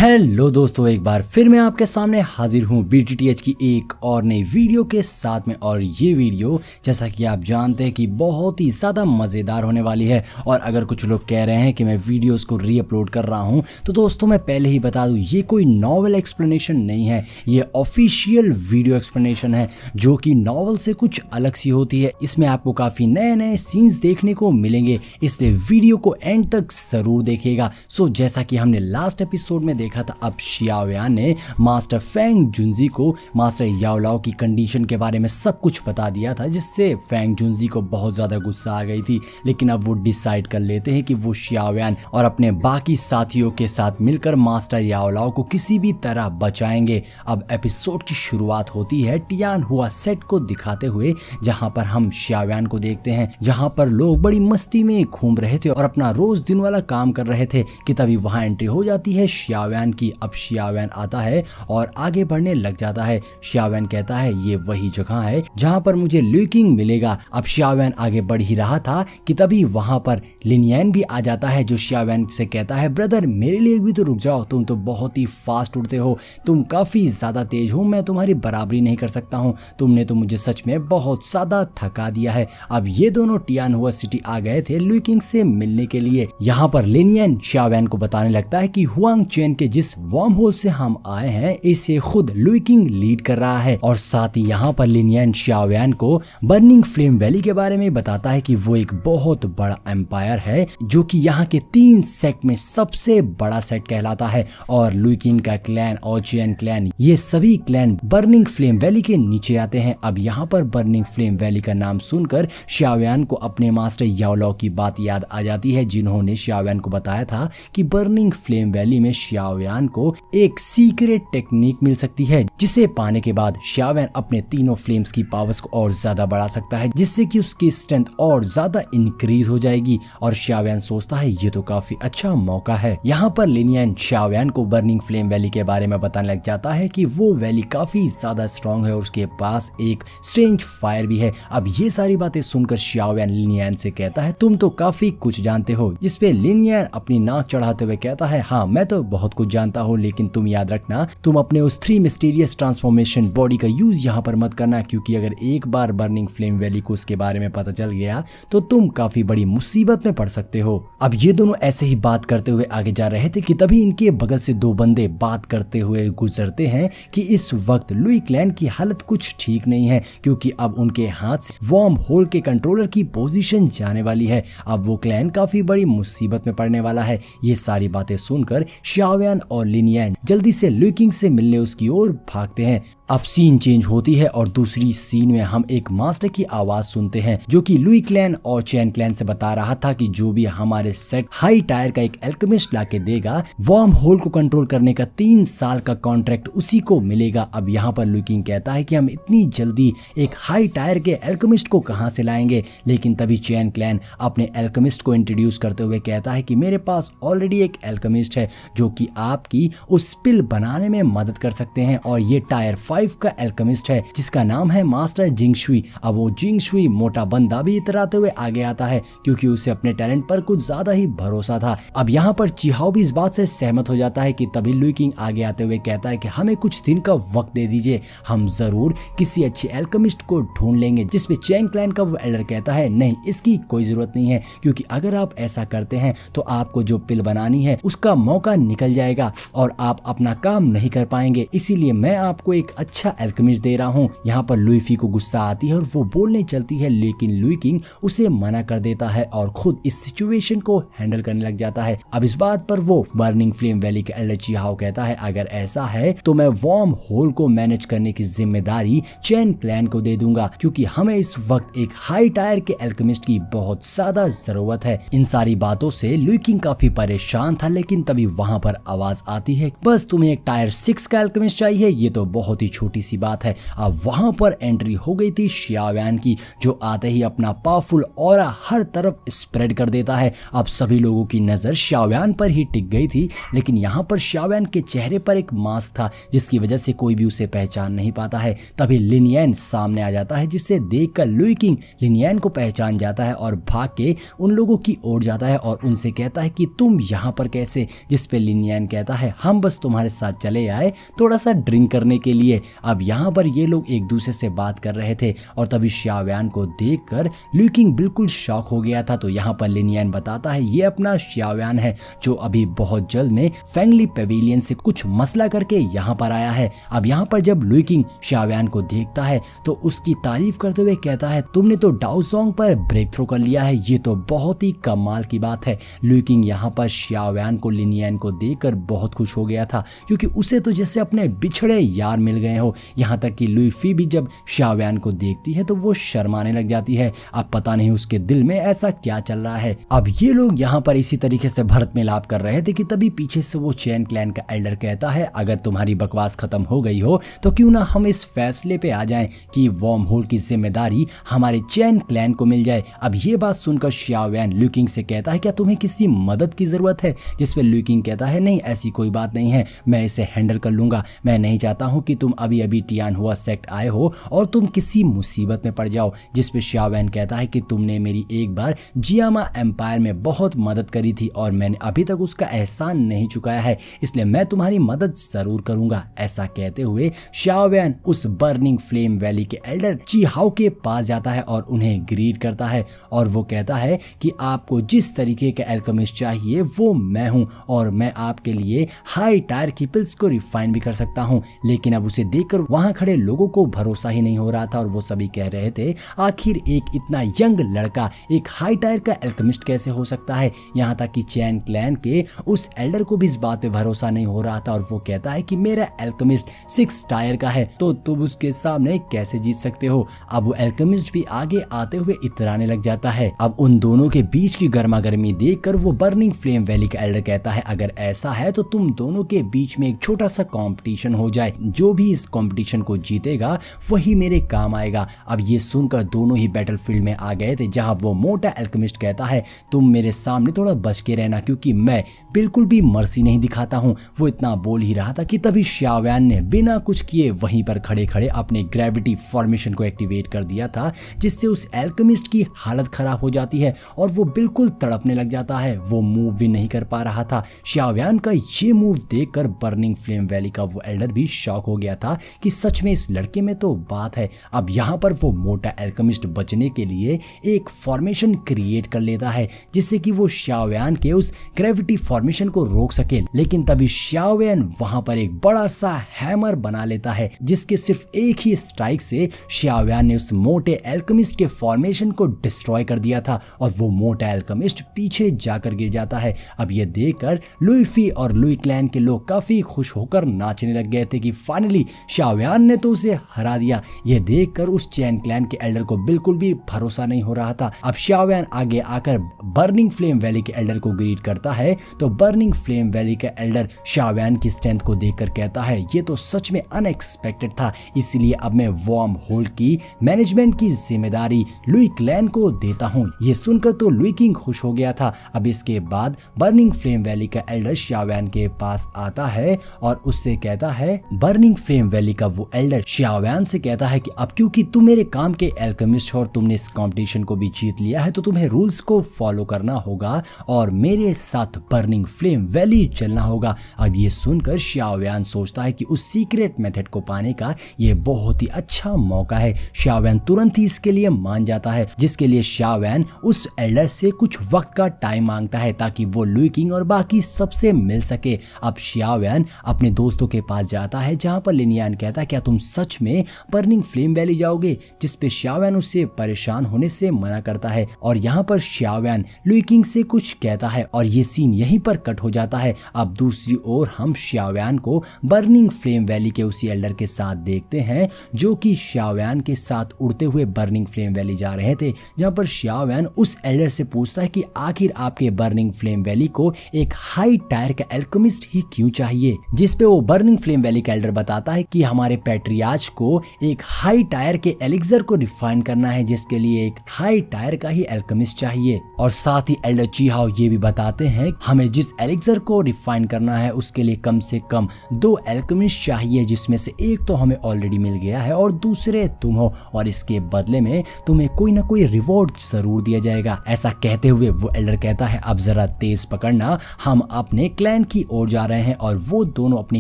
Hello दोस्तों, एक बार फिर मैं आपके सामने हाजिर हूँ BTTH की एक और नई वीडियो के साथ में। और ये वीडियो जैसा कि आप जानते हैं कि बहुत ही ज़्यादा मज़ेदार होने वाली है। और अगर कुछ लोग कह रहे हैं कि मैं वीडियोस को रीअपलोड कर रहा हूँ, तो दोस्तों मैं पहले ही बता दूँ, ये कोई नॉवल एक्सप्लेनेशन नहीं है, ये ऑफिशियल वीडियो एक्सप्लेनेशन है जो कि नॉवल से कुछ अलग सी होती है। इसमें आपको काफ़ी नए नए सीन्स देखने को मिलेंगे, इसलिए वीडियो को एंड तक ज़रूर देखिएगा। सो जैसा कि हमने लास्ट एपिसोड में देखा था, अब शियाओयान ने मास्टर फेंग जुनजी को मास्टर याओलाओ की कंडीशन के बारे में सब कुछ बता दिया था, जिससे फेंग जुनजी को बहुत ज्यादा गुस्सा आ गई थी। लेकिन अब वो डिसाइड कर लेते हैं कि वो शियाओयान और अपने बाकी साथियों के साथ मिलकर मास्टर याओलाओ को किसी भी तरह बचाएंगे। अब एपिसोड की शुरुआत होती है टियान हुआ सेट को दिखाते हुए, जहां पर हम शियाओयान को देखते हैं, जहां पर लोग बड़ी मस्ती में घूम रहे थे और अपना रोज दिन वाला काम कर रहे थे कि तभी वहां एंट्री हो जाती है शियाओयान की। अब शियाओयान आता है और आगे बढ़ने लग जाता है। शियाओयान कहता है ये वही जगह है जहां पर मुझे लुई किंग मिलेगा। अब शियाओयान आगे बढ़ ही रहा था कि तभी वहां पर लिन यान भी आ जाता है, जो शियाओयान से कहता है ब्रदर मेरे लिए भी तो रुक जाओ, तुम तो बहुत ही फास्ट उड़ते हो, तुम काफी ज्यादा तेज हो, मैं तुम्हारी बराबरी नहीं कर सकता हूँ, तुमने तो मुझे सच में बहुत ज्यादा थका दिया है। अब ये दोनों टियान हुआ सिटी आ गए थे लुई किंग से मिलने के लिए। यहाँ पर लिन यान शियाओयान को बताने लगता है कि हुआंग चेन के जिस वर्म होल से हम आए हैं, इसे खुद लुई किंग लीड कर रहा है। और साथ ही यहाँ पर लिन यान शियाओयान को बर्निंग फ्लेम वैली के बारे में बताता है कि वो एक बहुत बड़ा एम्पायर है जो कि यहाँ के 3 सेक्ट में सबसे बड़ा सेक्ट कहलाता है। और लुई किंग का क्लैन और चेन क्लैन, ये सभी क्लैन बर्निंग फ्लेम वैली के नीचे आते हैं। अब यहाँ पर बर्निंग फ्लेम वैली का नाम सुनकर शियाओयान को अपने मास्टर याओलाओ की बात याद आ जाती है, जिन्होंने शियाओयान को बताया था कि बर्निंग फ्लेम वैली में शियाओयान को एक सीक्रेट टेक्निक मिल सकती है, जिसे पाने के बाद शियाओयान अपने तीनों फ्लेम्स की पावर्स को और ज्यादा बढ़ा सकता है, जिससे कि उसकी स्ट्रेंथ और ज्यादा इंक्रीज हो जाएगी। और शियाओयान सोचता है ये तो काफी अच्छा मौका है। यहाँ पर लिन यान शियाओयान को बर्निंग फ्लेम वैली के बारे में बताने लग जाता है कि वो वैली काफी ज्यादा स्ट्रॉन्ग है और उसके पास एक स्ट्रेंज फायर भी है। अब ये सारी बातें सुनकर शियाओयान लिन यान से कहता है तुम तो काफी कुछ जानते हो, जिसपे लिन यान अपनी नाक चढ़ाते हुए कहता है हाँ मैं तो बहुत कुछ जानता हूँ, लेकिन तुम याद रखना तुम अपने उस 3 मिस्टीरियस ट्रांसफॉर्मेशन बॉडी का यूज यहाँ पर मत करना, क्योंकि अगर एक बार बर्निंग फ्लेम वैली को उसके बारे में पता चल गया तो तुम काफी बड़ी मुसीबत में पड़ सकते हो। अब ये दोनों ऐसे ही बात करते हुए आगे जा रहे थे कि तभी इनके बगल से 2 बंदे बात करते हुए गुजरते हैं कि इस वक्त लुई क्लैन की हालत कुछ ठीक नहीं है, क्योंकि अब उनके हाथ से वर्म होल के कंट्रोलर की पोजीशन जाने वाली है। अब वो क्लैन काफी बड़ी मुसीबत में पड़ने वाला है। ये सारी बातें सुनकर शियाओयान और लिन यान जल्दी से लुई किंग से मिलने उसकी ओर भागते हैं। अब सीन चेंज होती है और दूसरी सीन में हम एक मास्टर की आवाज सुनते हैं, जो कि लुई क्लैन और चैन क्लैन से बता रहा था कि जो भी हमारे सेट हाई टायर का एक एल्केमिस्ट लाके देगा, वर्म होल को कंट्रोल करने का 3 साल का कॉन्ट्रैक्ट उसी को मिलेगा। अब यहाँ पर लुई किंग कहता है कि हम इतनी जल्दी एक हाई टायर के एल्केमिस्ट को कहां से लाएंगे। लेकिन तभी चैन क्लैन अपने एल्केमिस्ट को इंट्रोड्यूस करते हुए कहता है कि मेरे पास ऑलरेडी एक एल्केमिस्ट है जो कि आपकी उस पिल बनाने में मदद कर सकते हैं, और ये टायर 5 का एल्केमिस्ट है जिसका नाम है मास्टर जिंगशुई। अब वो जिंगशुई मोटा बंदा भी इतराते हुए आगे आता है, क्योंकि उसे अपने टैलेंट पर कुछ ज्यादा ही भरोसा था। अब यहाँ पर चिहाओ भी इस बात से सहमत हो जाता है कि तभी लुई किंग आगे आते हुए कहता है कि हमें कुछ दिन का वक्त दे दीजिए, हम जरूर किसी अच्छे एल्केमिस्ट को ढूंढ लेंगे। जिसपे चैंग क्लैन का वो एल्डर कहता है नहीं, इसकी कोई जरूरत नहीं है, क्योंकि अगर आप ऐसा करते हैं तो आपको जो पिल बनानी है उसका मौका निकल जाएगा और आप अपना काम नहीं कर पाएंगे, इसीलिए मैं आपको एक अच्छा एल्केमिस्ट दे रहा हूँ। यहाँ पर लुईफी को गुस्सा आती है और वो बोलने चलती है, लेकिन लुई किंग उसे मना कर देता है और खुद इस सिचुएशन को हैंडल करने लग जाता है। अब इस बात पर वो बर्निंग फ्लेम वैली के एल्डर चिहाओ कहता है अगर ऐसा है तो मैं वर्म होल को मैनेज करने की जिम्मेदारी चैन क्लैन को दे दूंगा, क्योंकि हमें इस वक्त एक हाई टायर के एल्केमिस्ट की बहुत ज्यादा जरूरत है। इन सारी बातों से लुई किंग काफी परेशान था, लेकिन तभी वहां पर आवाज आती है बस तुम्हें एक टायर 6 का एल्केमिस्ट चाहिए, ये तो बहुत ही छोटी सी बात है। अब वहां पर एंट्री हो गई थी शियाओयान की, जो आते ही अपना पावरफुल ऑरा हर तरफ स्प्रेड कर देता है। अब सभी लोगों की नजर शियाओयान पर ही टिक गई थी, लेकिन यहाँ पर शियाओयान के चेहरे पर एक मास्क था जिसकी वजह से कोई भी उसे पहचान नहीं पाता है। तभी लिन यान सामने आ जाता है, जिसे देखकर लुई किंग लिन यान को पहचान जाता है और भाग के उन लोगों की ओर जाता है और उनसे कहता है कि तुम यहाँ पर कैसे। जिस पे लिन यान कहता है हम बस तुम्हारे साथ चले आए थोड़ा सा ड्रिंक करने के लिए। अब यहाँ पर ये लोग एक दूसरे से बात कर रहे थे और तभी xiaoyan को देखकर लुई किंग बिल्कुल शॉक हो गया था। तो यहाँ पर लिन यान बताता है ये अपना xiaoyan है जो अभी बहुत जल्द में फेंगली पेविलियन से कुछ मसला करके यहाँ पर आया है। अब यहाँ पर जब लुई किंग xiaoyan को देखता है तो उसकी तारीफ करते हुए कहता है तुमने तो डाओजोंग पर ब्रेक थ्रू कर लिया है, ये तो बहुत ही कमाल की बात है। लुई किंग यहाँ पर xiaoyan को लिन यान को देखकर बहुत खुश हो गया था क्योंकि उसे तो जैसे अपने बिछड़े यार मिल गए हो। यहाँ तक कि लुई फी भी जब xiaoyan को देखती है तो वो शर्माने लग जाती है। अब पता नहीं उसके दिल में ऐसा क्या चल रहा है। अब ये लोग यहाँ पर इसी तरीके से भरत मिलाप कर रहे थे कि तभी पीछे से वो चैन क्लैन का एल्डर कहता है अगर तुम्हारी बकवास खत्म हो गई हो तो क्यों ना हम इस फैसले पे आ जाएं कि वर्म होल की जिम्मेदारी हमारे चैन क्लैन को मिल जाए। अब ये बात सुनकर xiaoyan लुई किंग से कहता है क्या तुम्हें किसी मदद की जरूरत है, जिस पे लुई किंग कहता है नहीं ऐसी कोई बात नहीं है, मैं इसे हैंडल कर लूंगा। मैं नहीं चाहता हूँ कि तुम अभी अभी टियान हुआ सेक्ट आए हो और तुम किसी मुसीबत में पड़ जाओ। जिस पे xiaoyan कहता है कि तुमने मेरी एक बार जियामा एम्पायर में बहुत मदद करी थी और मैंने अभी तक उसका एहसान नहीं चुकाया है, इसलिए मैं तुम्हारी मदद जरूर करूंगा। ऐसा कहते हुए xiaoyan उस बर्निंग फ्लेम वैली के एल्डर चिहाओ के पास जाता है और उन्हें ग्रीट करता है और वो कहता है कि आपको जिस तरीके का एल्केमिस्ट चाहिए वो मैं हूं और मैं आपके लिए हाई टायर की पिल्स को रिफाइन भी कर सकता हूं। लेकिन अब उसे देखकर वहां खड़े लोगों को भरोसा ही नहीं हो रहा था और वो सभी कह रहे थे आखिर एक इतना यंग लड़का एक हाई टायर का एल्केमिस्ट कैसे हो सकता है। यहाँ तक कि चैन क्लैन के उस एल्डर को भी इस बात पे भरोसा नहीं हो रहा था और वो कहता है कि मेरा एल्केमिस्ट 6 टायर का है तो तुम उसके सामने कैसे जीत सकते हो। अब वो एल्केमिस्ट भी आगे आते हुए इतराने लग जाता है। अब उन दोनों के बीच की गर्मा गर्मी देखकर वो बर्निंग फ्लेम वैली का एल्डर कहता है अगर ऐसा है तो तुम दोनों के बीच में एक छोटा सा कंपटीशन हो जाए, जो भी इस कंपटीशन को जीतेगा वही मेरे काम आएगा। अब ये सुनकर दोनों ही बैटलफील्ड में आ गए थे जहां वो मोटा एल्केमिस्ट कहता है तुम मेरे सामने थोड़ा बच के रहना क्योंकि मैं बिल्कुल भी मर्सी नहीं दिखाता हूं। वो इतना बोल ही रहा था कि तभी xiaoyan ने बिना कुछ किए वहीं पर खड़े खड़े अपने ग्रेविटी फॉर्मेशन को एक्टिवेट कर दिया था जिससे उस एल्केमिस्ट की हालत खराब हो जाती है और वो बिल्कुल तड़पने लग जाता है। वो मूव भी नहीं कर पा रहा था। xiaoyan का ये मूव देखकर बर्निंग फ्लेम वैली का वो एल्डर भी शॉक हो गया था कि सच में इस लड़के में तो बात है। अब यहाँ पर वो मोटा एल्केमिस्ट बचने के लिए एक फॉर्मेशन क्रिएट कर लेता है जिससे कि वो xiaoyan के उस ग्रेविटी फॉर्मेशन को रोक सके। लेकिन तभी xiaoyan वहां पर एक बड़ा सा हैमर बना लेता है जिसके सिर्फ एक ही स्ट्राइक से xiaoyan ने उस मोटे एल्केमिस्ट के फॉर्मेशन को डिस्ट्रॉय कर दिया था और वो मोटा एल्केमिस्ट पीछे जाकर गिर जाता है। अब ये देखकर लुई फी और लुई क्लैन के लोग काफी खुश होकर नाचने लग गए थे कि फाइनली xiaoyan ने तो उसे हरा दिया। ये देखकर उस चैन क्लैन के एल्डर को बिल्कुल भी भरोसा नहीं हो रहा था। अब xiaoyan आगे आकर बर्निंग फ्लेम वैली के एल्डर को ग्रीट करता है तो बर्निंग फ्लेम वैली का एल्डर xiaoyan की स्ट्रेंथ को देखकर कहता है ये तो सच में अनएक्सपेक्टेड था, इसलिए अब मैं वर्म होल की मैनेजमेंट की जिम्मेदारी लुई क्लैन को देता हूँ। ये सुनकर तो लुई किंग खुश हो गया था। अब इसके बाद बर्निंग फ्लेम वैली का एल्डर xiaoyan के पास आता है और उससे कहता है बर्निंग फ्लेम वैली का वो एल्डर xiaoyan से कहता है कि अब क्योंकि तुम मेरे काम के एल्केमिस्ट हो और तुमने इस कंपटीशन को भी जीत लिया है तो तुम्हें रूल्स को फॉलो करना होगा और मेरे साथ बर्निंग फ्लेम वैली चलना होगा। अब ये सुनकर xiaoyan सोचता है कि उस सीक्रेट मेथड को पाने का ये बहुत ही अच्छा मौका है। xiaoyan तुरंत ही इसके लिए मान जाता है जिसके लिए xiaoyan उस एल्डर से कुछ वक्त का टाइम मांगता है ताकि वो लुई किंग और बाकी सबसे मिल सके। अब xiaoyan अपने दोस्तों के पास जाता है जहां पर लिन यान कहता है क्या तुम सच में बर्निंग फ्लेम वैली जाओगे, जिस पे xiaoyan उससे परेशान होने से मना करता है और यहाँ पर xiaoyan लुई किंग से कुछ कहता है और ये सीन यहीं पर कट हो जाता है। अब दूसरी ओर हम xiaoyan को बर्निंग फ्लेम वैली के उसी एल्डर के साथ देखते हैं जो कि xiaoyan के साथ उड़ते हुए बर्निंग फ्लेम वैली जा रहे थे, जहां पर xiaoyan उस एल्डर से पूछता है कि आखिर आपके बर्निंग फ्लेम वैली को एक हाई टायर का एल्केमिस्ट ही क्यों चाहिए, जिस पे वो बर्निंग फ्लेम वैली का एल्डर बताता है कि हमारे पैट्रियार्च को एक हाई टायर के एलिक्सर को रिफाइन करना है जिसके लिए एक हाई टायर का ही एल्केमिस्ट चाहिए। और साथ ही एल्डर चिहाओ ये भी बताते हैं हमें जिस एलिक्सर को रिफाइन करना है उसके लिए कम से कम 2 एल्केमिस्ट चाहिए जिसमें से एक तो हमें ऑलरेडी मिल गया है और दूसरे तुम हो और इसके बदले में तुम्हें कोई ना कोई रिवॉर्ड जरूर दिया जाएगा। ऐसा कहते हुए वो एल्डर कहता है अब जरा तेज पकड़ना, हम अपने क्लैन क्लैन की ओर जा रहे हैं और वो दोनों अपनी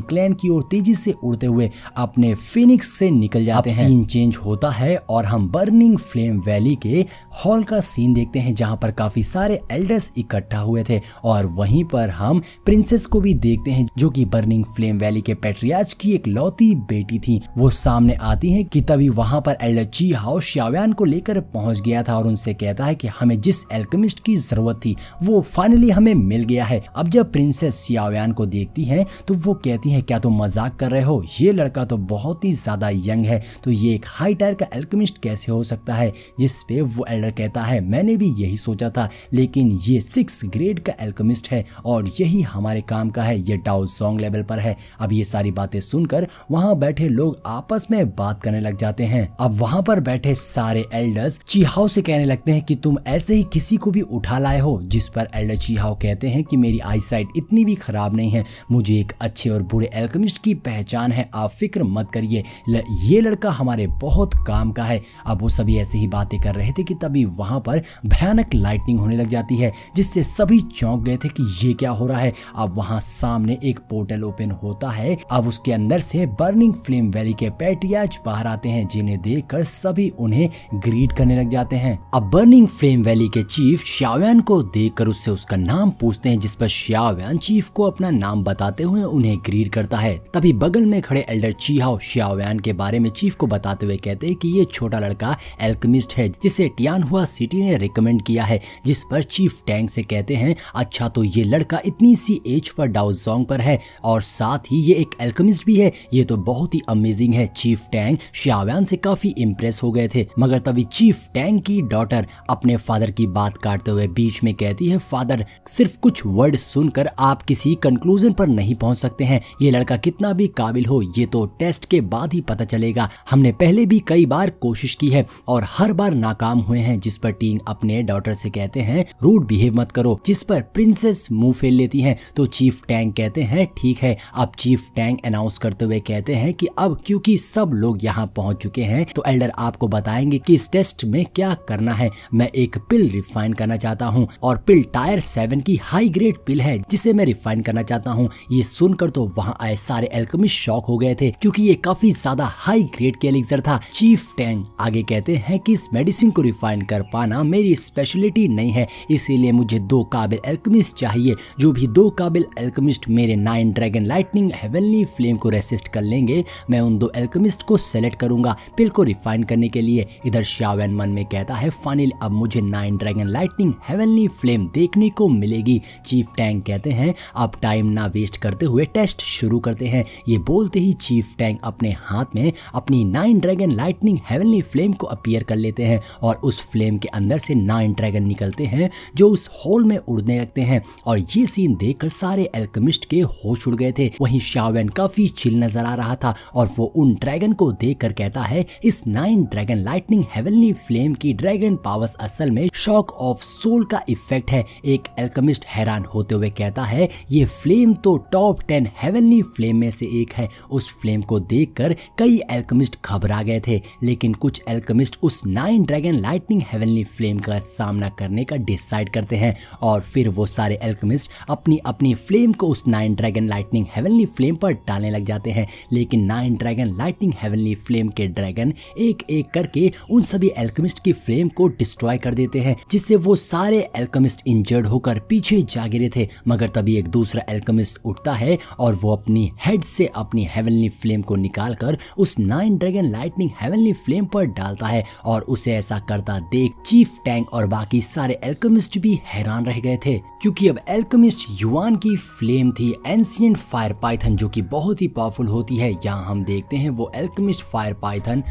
क्लैन की ओर तेजी से उड़ते हुए अपने फिनिक्स से निकल जाते हैं। सीन चेंज होता है और हम बर्निंग फ्लेम वैली के हॉल का सीन देखते हैं जहां पर काफी सारे एल्डर्स इकट्ठा हुए थे और वहीं पर हम प्रिंसेस को भी देखते हैं जो कि बर्निंग फ्लेम वैली के पैट्रियार्च की एक लौती बेटी थी। वो सामने आती है कि तभी वहां पर एल्डर ची हाओ xiaoyan को लेकर पहुंच गया था और उनसे कहता है कि हमें जिस एल्केमिस्ट की जरूरत थी वो फाइनली हमें मिल गया है। अब जब प्रिंसेस xiaoyan को देखती है तो वो कहती है क्या तुम मजाक कर रहे हो, ये लड़का तो बहुत ही ज्यादा यंग है, तो ये एक हाई टायर का एल्केमिस्ट कैसे हो सकता है। जिस पे वो एल्डर कहता है मैंने भी यही सोचा था, लेकिन ये 6 ग्रेड का एल्केमिस्ट है और यही हमारे काम का है, ये डाउ जोंग लेवल पर है। अब ये सारी बातें सुनकर वहां बैठे लोग आपस में बात करने लग जाते हैं। अब वहां पर बैठे सारे एल्डर्स ची हाओ से कहने लगते हैं कि तुम ऐसे ही किसी को भी उठा लाए हो, जिस पर एल्डर ची हाओ कहते हैं कि मेरी आईसाइट इतनी भी खराब नहीं है, मुझे एक अच्छे और बुरे एल्केमिस्ट की पहचान है, आप फिक्र मत करिए, ये लड़का हमारे बहुत काम का है। अब वो सभी ऐसे ही बातें कर रहे थे कि तभी वहां पर भयानक लाइटनिंग होने लग जाती है जिससे सभी चौंक गए थे कि ये क्या हो रहा है। अब वहां सामने एक पोर्टल ओपन होता है, अब उसके अंदर से बर्निंग फ्लेम वैली के पैट्रियार्च बाहर आते हैं जिन्हें देखकर सभी उन्हें ग्रीट करने लग जाते हैं। अब बर्निंग फ्लेम वैली के चीफ xiaoyan को देखकर उससे उसका नाम पूछते हैं, जिस पर xiaoyan चीफ को अपना नाम बताते हुए उन्हें ग्रीट करता है। तभी बगल में खड़े एल्डर ची हाओ xiaoyan के बारे में चीफ को बताते हुए कहते हैं कि ये छोटा लड़का एल्केमिस्ट है जिसे टियानहुआ सिटी ने रिकमेंड किया है। जिस पर चीफ टैंग से कहते हैं अच्छा तो ये लड़का इतनी सी एज पर डाउ जोंग पर है और साथ ही ये एक एल्केमिस्ट भी है, ये तो बहुत ही अमेजिंग है। चीफ टैंग xiaoyan से काफी इम्प्रेस हो गए थे, मगर तभी चीफ टैंग की डॉटर अपने फादर की बात काटते हुए बीच में कहती है फादर सिर्फ कुछ वर्ड सुनकर आप किसी कंक्लूजन पर नहीं पहुंच सकते हैं, ये लड़का कितना भी काबिल हो ये तो टेस्ट के बाद ही पता चलेगा, हमने पहले भी कई बार कोशिश की है और हर बार नाकाम हुए हैं। जिस पर टींग अपने डॉटर से कहते हैं रूड बिहेव मत करो, जिस पर प्रिंसेस मुंह फेर लेती हैं। तो चीफ टैंग कहते हैं ठीक है। अब चीफ टैंग अनाउंस करते हुए कहते हैं कि अब क्योंकि सब लोग यहाँ पहुंच चुके हैं तो एल्डर आपको बताएंगे कि इस टेस्ट में क्या करना है। मैं एक पिल रिफाइन करना चाहता हूँ और पिल टायर 7 की हाई ग्रेड पिल है जिसे मैं रिफाइन करना चाहता हूँ। ये सुनकर तो वहाँ आए सारे एल्केमिस्ट शॉक हो गए थे क्योंकि ये काफी ज्यादा हाई ग्रेड के एलिक्सर था। चीफ टैंग आगे कहते हैं कि इस मेडिसिन को रिफाइन कर पाना मेरी स्पेशलिटी नहीं है, इसीलिए मुझे 2 काबिल एल्केमिस्ट चाहिए। जो भी 2 काबिल एल्केमिस्ट मेरे 9 ड्रैगन लाइटनिंग हेवनली फ्लेम को रेसिस्ट कर लेंगे, मैं उन 2 एल्केमिस्ट को सेलेक्ट करूंगा पिल को रिफाइन करने के लिए। इधर xiaoyan मन में कहता है फाइनली अब मुझे 9 ड्रैगन लाइटनिंग हेवनली फ्लेम देखने को मिलेगी। चीफ टैंग कहते हैं अब टाइम ना वेस्ट करते हुए टेस्ट शुरू करते हैं। ये बोलते ही चीफ टैंग अपने हाथ में अपनी 9 ड्रैगन लाइटनिंग हेवनली फ्लेम को अपीयर कर लेते हैं और उस फ्लेम के अंदर से 9 ड्रैगन निकलते हैं जो उस होल में उड़ने लगते हैं और ये सीन देखकर सारे एल्केमिस्ट के होश उड़ गए थे। वहीं xiaoyan काफी चिल नजर आ रहा था और वो उन ड्रैगन को देखकर कहता है इस 9 ड्रैगन लाइटनिंग हेवनली फ्लेम की ड्रैगन पावर्स असल में शॉक ऑफ सोल का इफेक्ट है। एक एल्केमिस्ट हैरान होते हुए कहता है ये फ्लेम तो टॉप 10 हेवनली फ्लेम में से एक है। उस फ्लेम को देखकर कई एल्केमिस्ट घबरा गए थे, लेकिन कुछ एल्केमिस्ट उस 9 ड्रैगन लाइटनिंग हेवनली फ्लेम का सामना करने का डिसाइड करते हैं और फिर वो सारे एल्केमिस्ट अपनी अपनी फ्लेम को उस 9 ड्रैगन लाइटनिंग हेवनली फ्लेम पर डालने लग जाते हैं। लेकिन 9 ड्रैगन लाइटनिंग हेवनली फ्लेम के ड्रैगन एक एक करके उन सभी एल्केमिस्ट की फ्लेम को डिस्ट्रॉय कर देते हैं, जिससे वो सारे एल्केमिस्ट इंजर्ड होकर पीछे जा गिरे थे। मगर तभी एक दूसरा एल्केमिस्ट उठता है और वो अपनी हेड से अपनी हेवनली फ्लेम को निकालकर उस 9 ड्रैगन लाइटनिंग हेवनली फ्लेम पर डालता है और उसे ऐसा करता देख चीफ टैंग और बाकी सारे एल्केमिस्ट भी हैरान रह गए थे, क्योंकि अब एल्केमिस्ट युआन की फ्लेम थी एंशिएंट फायर पाइथन जो कि बहुत ही पावरफुल होती है। यहाँ हम देखते हैं वो एल्केमिस्ट फायर पाइथन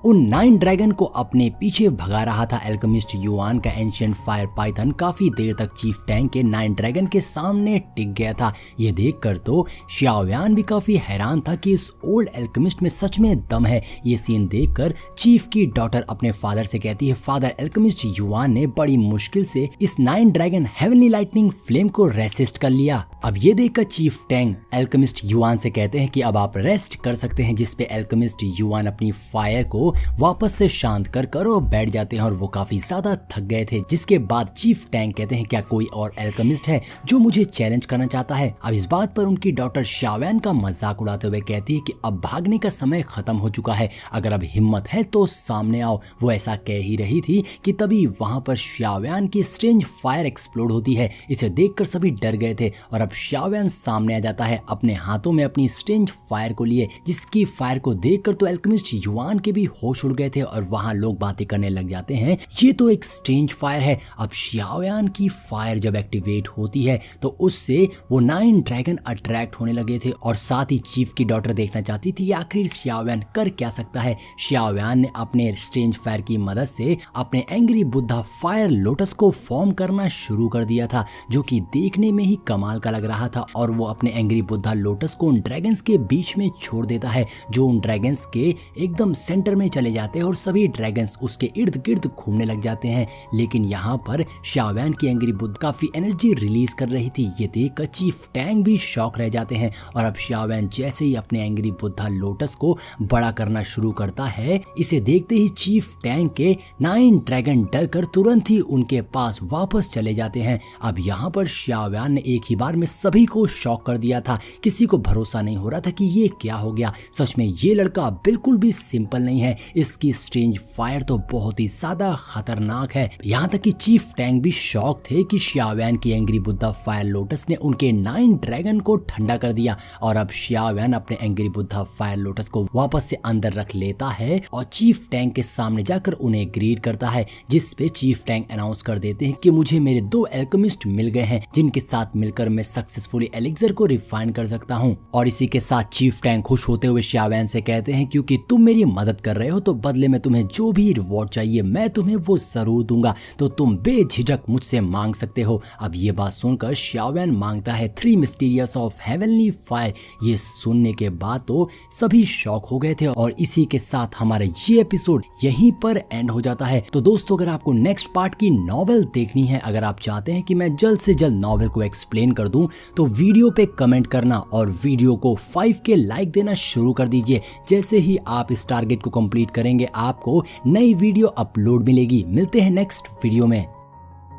उन 9 ड्रैगन को अपने पीछे भगा रहा था। एल्केमिस्ट युआन का एंशिएंट फायर पाइथन काफी देर तक चीफ टैंग के 9 ड्रैगन के सामने टिक गया था। ये देखकर तो xiaoyan भी काफी हैरान था कि इस ओल्ड एल्केमिस्ट में सच में दम है। ये सीन देखकर चीफ की डॉटर अपने फादर से कहती है फादर एल्केमिस्ट युआन ने बड़ी मुश्किल से इस 9 ड्रैगन हेवनली लाइटनिंग फ्लेम को रेसिस्ट कर लिया। अब ये देखकर चीफ टैंग एल्केमिस्ट युआन से कहते हैं कि अब आप रेस्ट कर सकते हैं, जिसपे एल्केमिस्ट युआन अपनी फायर को वापस से शांत कर और बैठ जाते हैं और वो काफी ज्यादा थक गए थे। जिसके बाद चीफ टैंग कहते हैं क्या कोई और एल्केमिस्ट है जो मुझे चैलेंज करना चाहता है। अब इस बात पर उनकी डॉक्टर शाओयान का मजाक उड़ाते हुए कहती है कि अब भागने का समय खत्म हो चुका है, अगर अब हिम्मत है तो सामने आओ। वो ऐसा कह ही रही थी कि तभी वहां पर शाओयान की स्ट्रेंज फायर एक्सप्लोड होती है। इसे देखकर सभी डर गए थे और अब शाओयान सामने आ जाता है अपने हाथों में अपनी स्ट्रेंज फायर को लिए, जिसकी फायर को देखकर तो एल्केमिस्ट युआन के भी होश उड़ गए थे और वहां लोग बातें करने लग जाते हैं ये तो एक स्ट्रेंज फायर है। अब शाओयान की फायर जब एक्टिवेट होती है तो उससे वो 9 ड्रैगन अट्रैक्ट होने लगे थे और साथ ही चीफ की डॉटर देखना चाहती थी आखिर शाओयान कर क्या सकता है। शाओयान ने अपने स्ट्रेंज फायर की मदद से अपने एंग्री बुद्धा फायर लोटस को फॉर्म करना शुरू कर दिया था, जो कि देखने में ही कमाल का लग रहा था। और वो अपने एंग्री बुद्धा लोटस को उन ड्रैगन्स के बीच में छोड़ देता है जो उन ड्रैगन्स के एकदम सेंटर में चले जाते हैं और सभी ड्रैगन्स उसके इर्द गिर्द घूमने लग जाते हैं। लेकिन यहाँ पर शाओयान की एंग्री बुद्धा काफी एनर्जी रिलीज कर रही थी, ये देखकर चीफ टैंग भी शॉक रह जाते हैं। और अब शाओयान जैसे ही अपने एंग्री बुद्धा लोटस को बड़ा करना शुरू करता है, इसे देखते ही चीफ टैंग के 9 ड्रैगन डर कर तुरंत ही उनके पास वापस चले जाते हैं। अब यहाँ पर शाओयान ने एक ही बार में सभी को शॉक कर दिया था, किसी को भरोसा नहीं हो रहा था कि ये क्या हो गया। सच में ये लड़का बिल्कुल भी सिंपल नहीं है, इसकी स्ट्रेंज फायर तो बहुत ही ज्यादा खतरनाक है। यहाँ तक कि चीफ टैंग भी शॉक थे कि शाओयान की एंग्री बुद्धा फायर लोटस ने उनके 9 ड्रैगन को ठंडा कर दिया। और अब शाओयान अपने एंग्री बुद्धा फायर लोटस को वापस से अंदर रख लेता है और चीफ टैंग के सामने जाकर उन्हें ग्रीट करता है, जिस पे चीफ टैंग अनाउंस कर देते हैं कि मुझे मेरे 2 एल्केमिस्ट मिल गए हैं जिनके साथ मिलकर मैं सक्सेसफुली एलिक्सर को रिफाइन कर सकता हूँ। और इसी के साथ चीफ टैंग खुश होते हुए शाओयान से कहते हैं क्योंकि तुम मेरी मदद कर रहे हो तो बदले में तुम्हें जो भी रिवॉर्ड चाहिए मैं तुम्हें वो जरूर दूंगा, तो तुम बेझिझक मुझसे मांग सकते हो। अब ये बात सुनकर शाओयान मांगता है 3 मिस्टीरियस ऑफ हेवनली फायर। ये सुनने के बाद तो सभी शॉक हो गए थे और इसी के साथ हमारा ये एपिसोड यहीं पर एंड हो जाता है। तो दोस्तों अगर आपको नेक्स्ट पार्ट की नॉवेल देखनी है, अगर आप चाहते हैं कि मैं जल्द से जल्द नॉवेल को एक्सप्लेन कर दूं, तो वीडियो पे कमेंट करना और वीडियो को 5 के लाइक देना शुरू कर दीजिए। जैसे ही आप इस टारगेट को कंप्लीट करेंगे आपको नई वीडियो अपलोड मिलेगी। मिलते हैं नेक्स्ट वीडियो में।